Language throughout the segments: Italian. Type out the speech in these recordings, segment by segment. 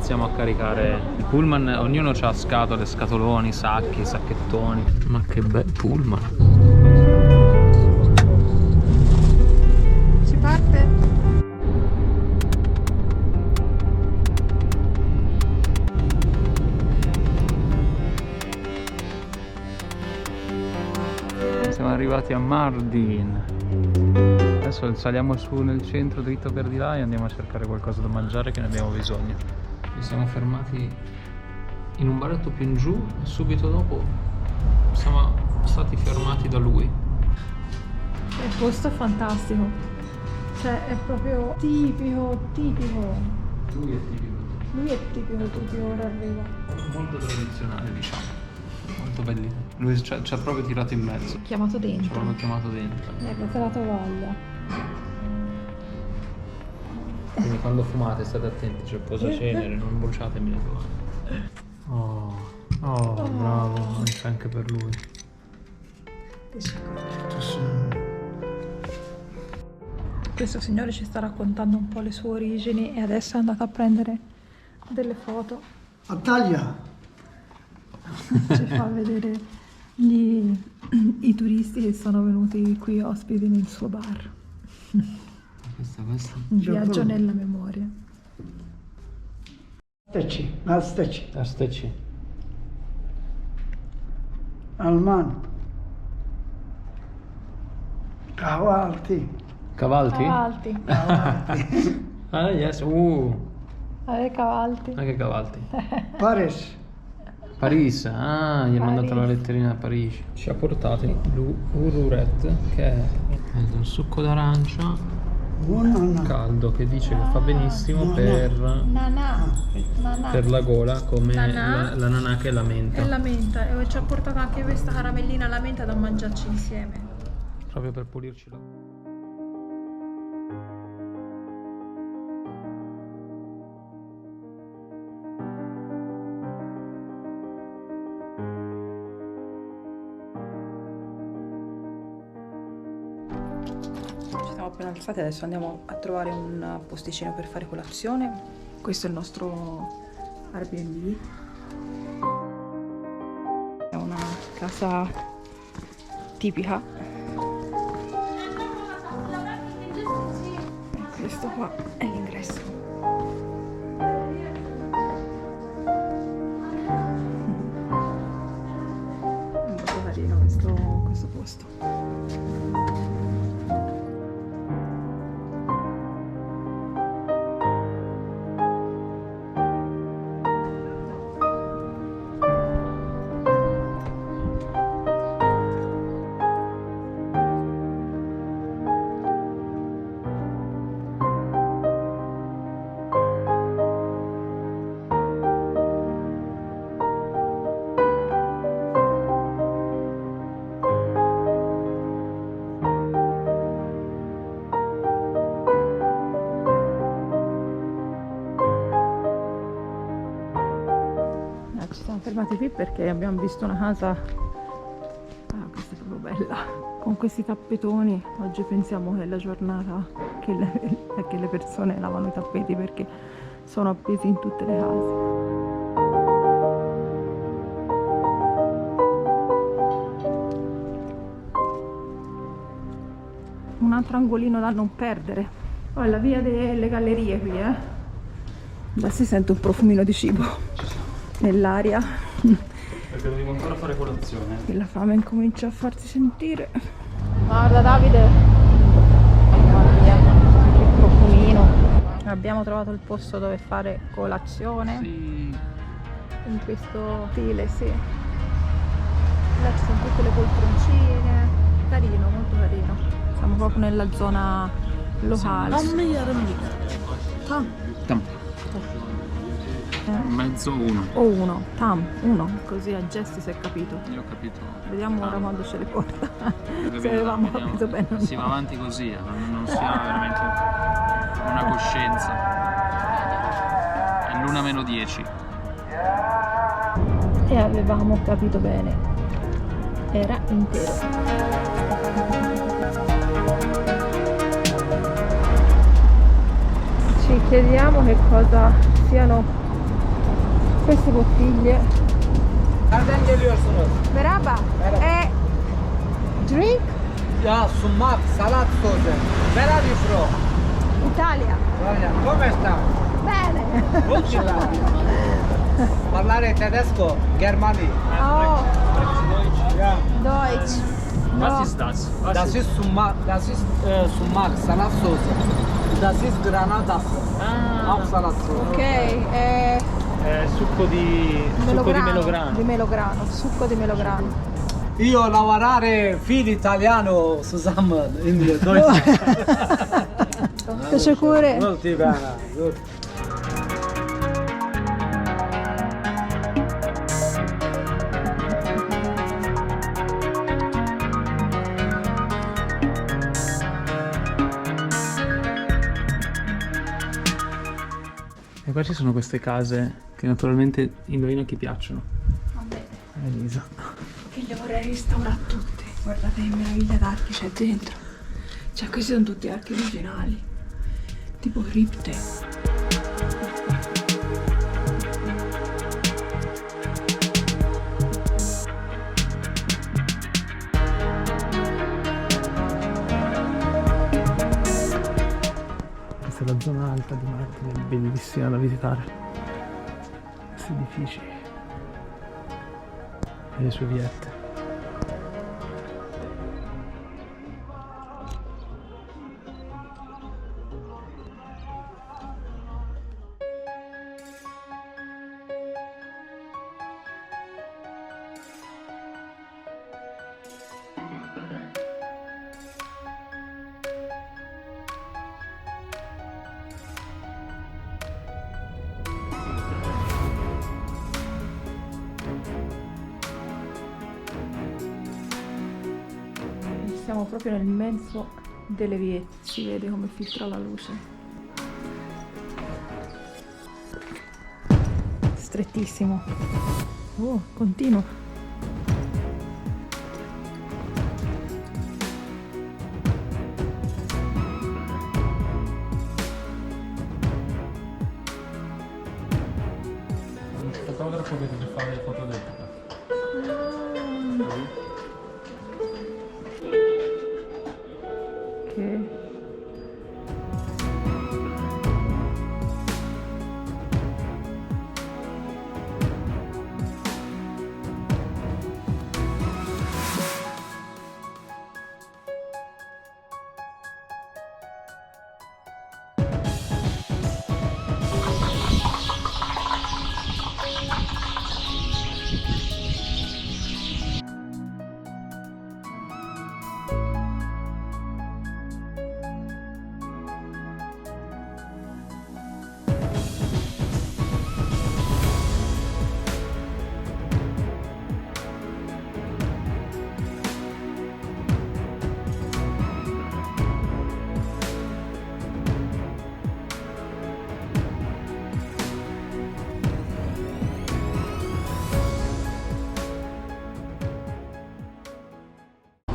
iniziamo a caricare il pullman. Ognuno ha scatole, scatoloni, sacchi, sacchettoni. Ma che bel pullman. Si parte? Siamo arrivati a Mardin. Adesso saliamo su nel centro dritto per di là e andiamo a cercare qualcosa da mangiare che ne abbiamo bisogno. Ci siamo fermati in un baretto più in giù e subito dopo siamo stati fermati da lui. Il posto è fantastico, cioè è proprio tipico. Lui è tipico. Lui è tipico, ora arriva. Molto tradizionale, diciamo. Molto bellino. Lui ci ha proprio tirato in mezzo. Chiamato Ci dentro. avevano chiamato dentro. Ecco, te la tovaglia. Quindi quando fumate state attenti, c'è posacenere, non bruciatemi le tovaglie. Oh, bravo, anche per lui. Questo signore ci sta raccontando un po' le sue origini e adesso è andato a prendere delle foto. Antalya, Ci fa vedere i turisti che sono venuti qui ospiti nel suo bar. Questa. Un viaggio nella memoria. Nasteci, Alman, Cavalti, Cavalti? Cavalti. Ah, yes. Cavalti. Anche Cavalti. Paris, Paris, gli ha mandato la letterina a Parigi. Ci ha portato l'Ururet, che è un succo d'arancia caldo che dice che fa benissimo per la gola, come la nanà che è la menta. E la menta, e ci ha portato anche questa caramellina alla menta da mangiarci insieme. Proprio per pulirci la... Ci siamo appena alzati, adesso andiamo a trovare un posticino per fare colazione. Questo è il nostro Airbnb. È una casa tipica. E questo qua è l'ingresso. È molto carino questo posto. Ci siamo fermati qui perché abbiamo visto una casa, questa è proprio bella, con questi tappetoni. Oggi pensiamo che è la giornata che le persone lavano i tappeti perché sono appesi in tutte le case. Un altro angolino da non perdere. Poi la via delle gallerie qui, Già si sente un profumino di cibo nell'aria. Perché dobbiamo ancora fare colazione. E la fame incomincia a farsi sentire. Guarda Davide, mamma mia, che profumino. Abbiamo trovato il posto dove fare colazione. Sì. In questo stile, sì. Là ci sono tutte le poltroncine. Carino, molto carino. Siamo proprio nella zona locale. Mezzo uno. O uno, uno, così a gesti si è capito. Io ho capito. Vediamo ora quando ce le porta. Capito, Se avevamo vediamo. capito bene o no. Si va avanti così, non si ha veramente una coscienza. È l'1-10. E avevamo capito bene. Era intero. Ci chiediamo che cosa siano queste bottiglie. Nereden geliyorsunuz? Merhaba. Drink? Ya sumak, salat sosu. Where are you from? Italia. Italia. Come sta? Bene. Parlare tedesco, Germani. Oh, Ja. Deutsch. Was No. ist das? Das ist sumak, sumak, salat sosu. Das ist Granada. Auch salat sosu. Ok, Succo di melograno. Di melograno, succo di melograno. Io lavorare viel italiano zusammen in Deutschland. Piacere. Molto bene. Good. E qua ci sono queste case che naturalmente indovina chi piacciono. Vabbè, Elisa. che le vorrei restaurare tutte. Guardate che meraviglia d'archi c'è dentro. Cioè, questi sono tutti archi originali. Tipo cripte. Questa è la zona alta di Mardin, è bellissima da visitare. Questi edifici e le sue viette. Siamo proprio nel mezzo delle viette, si vede come filtra la luce. Strettissimo. Oh, continuo. Il fotografo che ti fa le foto d'epoca. Ok.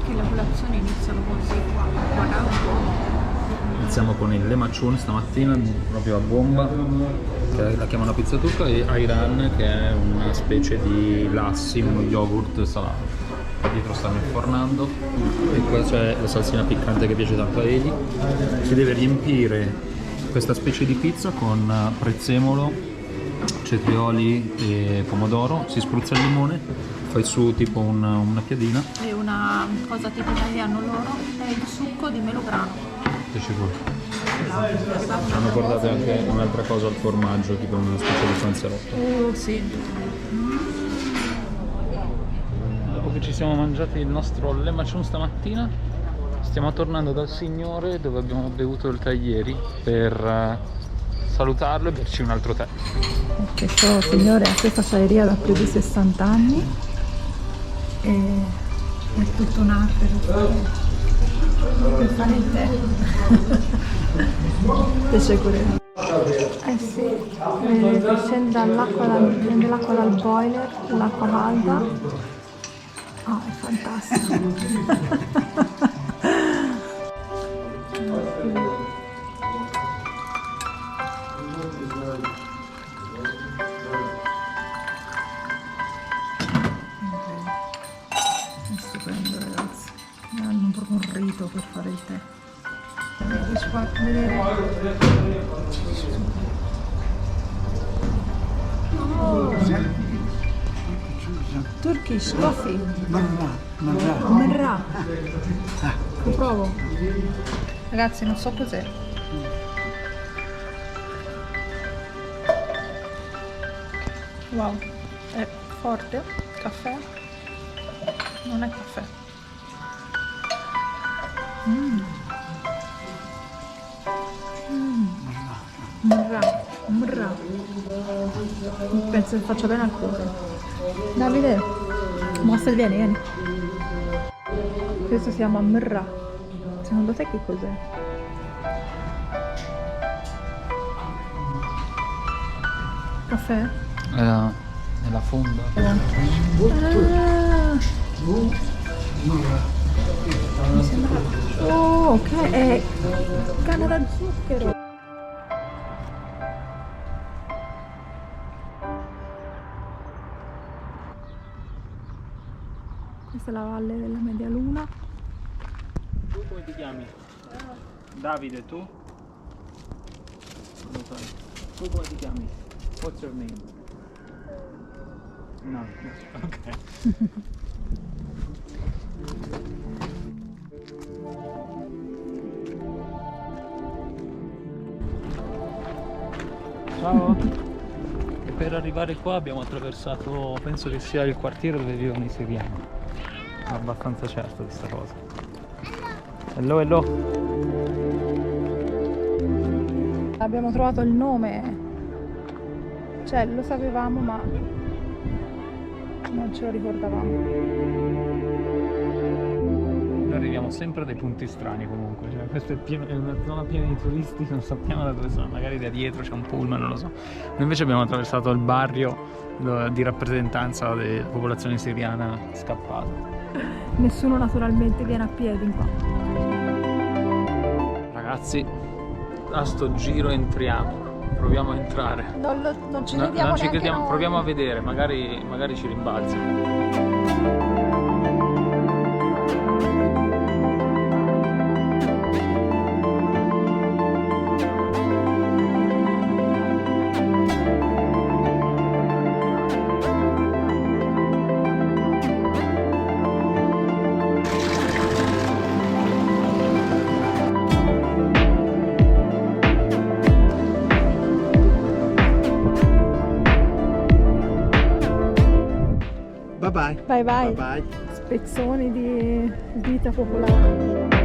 Che le colazioni iniziano così qua, pagando. Iniziamo con il Lemachun stamattina, proprio a bomba, che la chiamano pizza turca, e Ayran, che è una specie di lassi, uno yogurt salato. Qua dietro stanno infornando e qua c'è la salsina piccante che piace tanto a Eli. Si deve riempire questa specie di pizza con prezzemolo, cetrioli e pomodoro, si spruzza il limone, fai su tipo una piadina. E una cosa tipica che hanno loro è il succo di melograno. Sei sicuro? Hanno portato anche un'altra cosa al formaggio, tipo una specie di panzerotto. Sì. Dopo che ci siamo mangiati il nostro Lemachun stamattina, stiamo tornando dal signore dove abbiamo bevuto il tè ieri per salutarlo e berci un altro tè. Questo signore ha questa acciaieria da più di 60 anni e è tutta un'arte per fare il tè. Piacere. Eh sì, scende prende l'acqua dal boiler, l'acqua calda. Oh, è fantastico. fare il tè. Ci fa vedere. Oh, Turkish coffee. Merra. Lo provo. Ragazzi, non so cos'è. Wow, è forte. Caffè? Non è caffè. Mrra. Penso che faccia bene al cuore. Davide, mostra, vieni. Questo si chiama mrra. Secondo te che cos'è? Caffè? È la fonda. Mi sembra... Oh, ok, è canna da zucchero. Questa è la valle della Medialuna. Tu come ti chiami? Davide, tu? Non lo sai. Tu come ti chiami? What's your name? No, ok. Ciao! E per arrivare qua abbiamo attraversato, penso che sia il quartiere dove vivono i siriani. Sono abbastanza certo di sta cosa. Hello. Abbiamo trovato il nome. Cioè, lo sapevamo, ma non ce lo ricordavamo. Noi arriviamo sempre a dei punti strani comunque, cioè, questo è una zona piena di turisti, non sappiamo da dove sono, magari da dietro c'è un pullman, non lo so. Noi invece abbiamo attraversato il barrio di rappresentanza della popolazione siriana scappata. Nessuno naturalmente viene a piedi in qua. Ragazzi, a sto giro entriamo, proviamo a entrare. Non ci No, crediamo non ci neanche crediamo, noi. proviamo a vedere, magari ci rimbalza. Bye bye. Vai. Bye bye. Spezzoni di vita popolare.